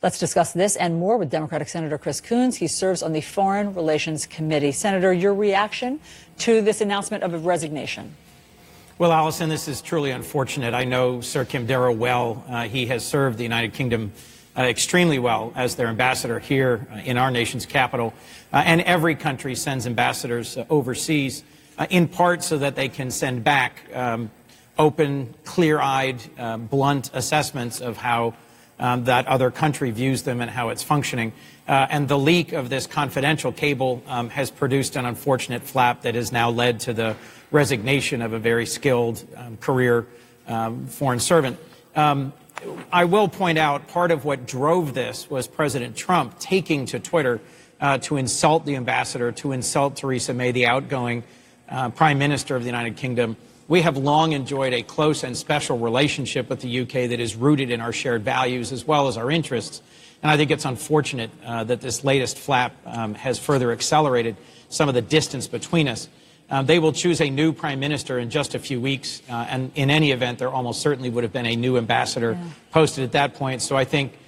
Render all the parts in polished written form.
Let's discuss this and more with Democratic Senator Chris Coons. He serves on the Foreign Relations Committee. Senator, your reaction to this announcement of a resignation? Well, Allison, this is truly unfortunate. I know Sir Kim Darrow well. He has served the United Kingdom extremely well as their ambassador here in our nation's capital. And every country sends ambassadors overseas, in part so that they can send back open, clear-eyed, blunt assessments of how that other country views them and how it's functioning. And the leak of this confidential cable has produced an unfortunate flap that has now led to the resignation of a very skilled career foreign servant. I will point out part of what drove this was President Trump taking to Twitter to insult the ambassador, to insult Theresa May, the outgoing Prime Minister of the United Kingdom. We have long enjoyed a close and special relationship with the UK that is rooted in our shared values as well as our interests. And I think it's unfortunate that this latest flap has further accelerated some of the distance between us. They will choose a new prime minister in just a few weeks. And in any event, there almost certainly would have been a new ambassador posted at that point. So I think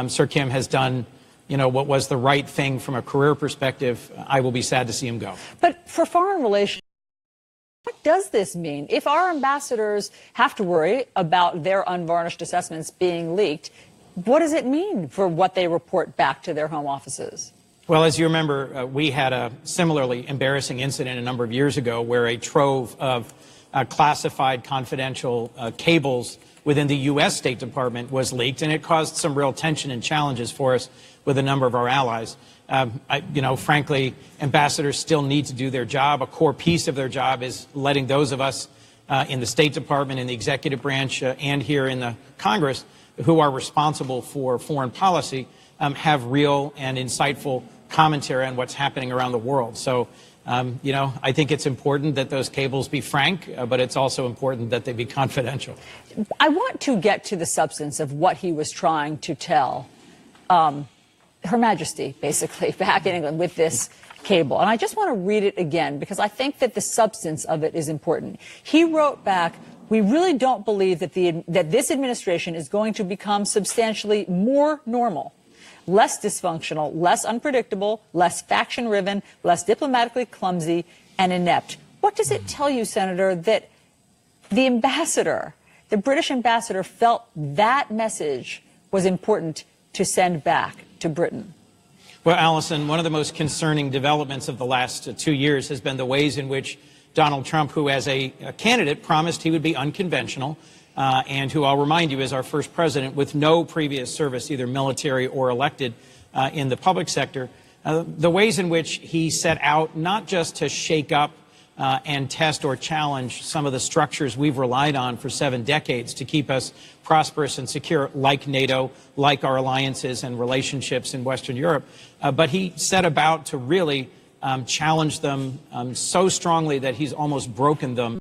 Sir Kim has done, what was the right thing from a career perspective. I will be sad to see him go. But for foreign relations, what does this mean? If our ambassadors have to worry about their unvarnished assessments being leaked, what does it mean for what they report back to their home offices? Well, as you remember, we had a similarly embarrassing incident a number of years ago where a trove of classified confidential cables within the U.S. State Department was leaked, and it caused some real tension and challenges for us with a number of our allies. Frankly, ambassadors still need to do their job. A core piece of their job is letting those of us in the State Department, in the executive branch, and here in the Congress who are responsible for foreign policy have real and insightful commentary on what's happening around the world. So, I think it's important that those cables be frank, but it's also important that they be confidential. I want to get to the substance of what he was trying to tell Her Majesty, basically, back in England with this cable. And I just want to read it again because I think that the substance of it is important. He wrote back, "We really don't believe that this administration is going to become substantially more normal, less dysfunctional, less unpredictable, less faction-riven, less diplomatically clumsy and inept." What does it tell you, Senator, that the ambassador, the British ambassador, felt that message was important to send back to Britain? Well, Allison, one of the most concerning developments of the last 2 years has been the ways in which Donald Trump, who as a candidate promised he would be unconventional, and who I'll remind you is our first president with no previous service, either military or elected in the public sector, the ways in which he set out not just to shake up and test or challenge some of the structures we've relied on for 7 decades to keep us prosperous and secure, like NATO, like our alliances and relationships in Western Europe. But he set about to really challenge them so strongly that he's almost broken them.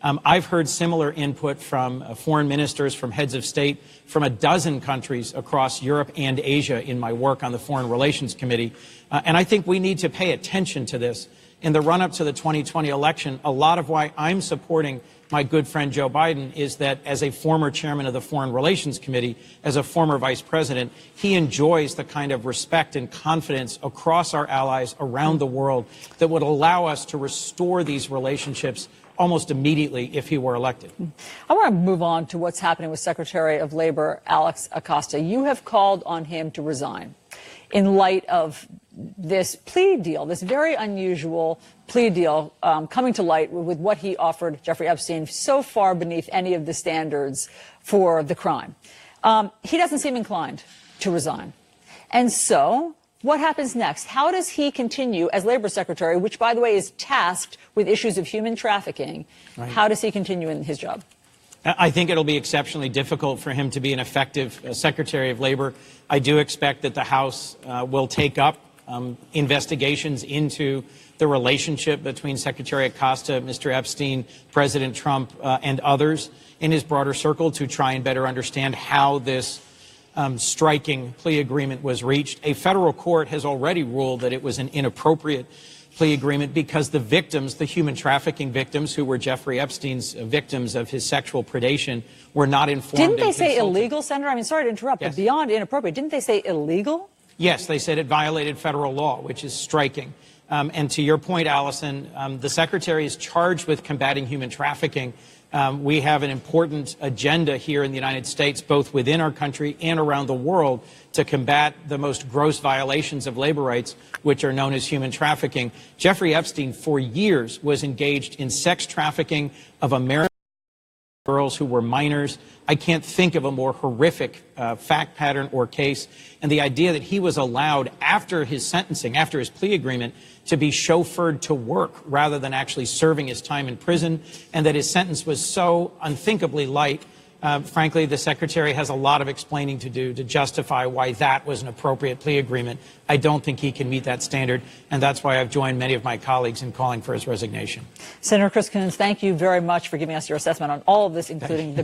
I've heard similar input from foreign ministers, from heads of state, from a dozen countries across Europe and Asia in my work on the Foreign Relations Committee. And I think we need to pay attention to this. In the run-up to the 2020 election, a lot of why I'm supporting my good friend Joe Biden is that as a former chairman of the Foreign Relations Committee, as a former vice president, he enjoys the kind of respect and confidence across our allies around the world that would allow us to restore these relationships almost immediately if he were elected. I want to move on to what's happening with Secretary of Labor Alex Acosta. You have called on him to resign in light of this plea deal, this very unusual plea deal coming to light with what he offered Jeffrey Epstein, so far beneath any of the standards for the crime. He doesn't seem inclined to resign. And so what happens next? How does he continue as Labor Secretary, which, by the way, is tasked with issues of human trafficking? Right. How does he continue in his job? I think it'll be exceptionally difficult for him to be an effective Secretary of Labor. I do expect that the House will take up investigations into the relationship between Secretary Acosta, Mr. Epstein, President Trump, and others in his broader circle to try and better understand how this striking plea agreement was reached. A federal court has already ruled that it was an inappropriate plea agreement because the victims, the human trafficking victims who were Jeffrey Epstein's victims of his sexual predation, were not informed. Didn't they say illegal, Senator? I mean, sorry to interrupt, yes. But beyond inappropriate, didn't they say illegal? Yes, they said it violated federal law, which is striking. And to your point, Allison, the Secretary is charged with combating human trafficking. We have an important agenda here in the United States, both within our country and around the world, to combat the most gross violations of labor rights, which are known as human trafficking. Jeffrey Epstein, for years, was engaged in sex trafficking of American girls who were minors. I can't think of a more horrific fact pattern or case. And the idea that he was allowed, after his sentencing, after his plea agreement, to be chauffeured to work rather than actually serving his time in prison, and that his sentence was so unthinkably light. Frankly, the Secretary has a lot of explaining to do to justify why that was an appropriate plea agreement. I don't think he can meet that standard, and that's why I've joined many of my colleagues in calling for his resignation. Senator Chris Coons, thank you very much for giving us your assessment on all of this, including the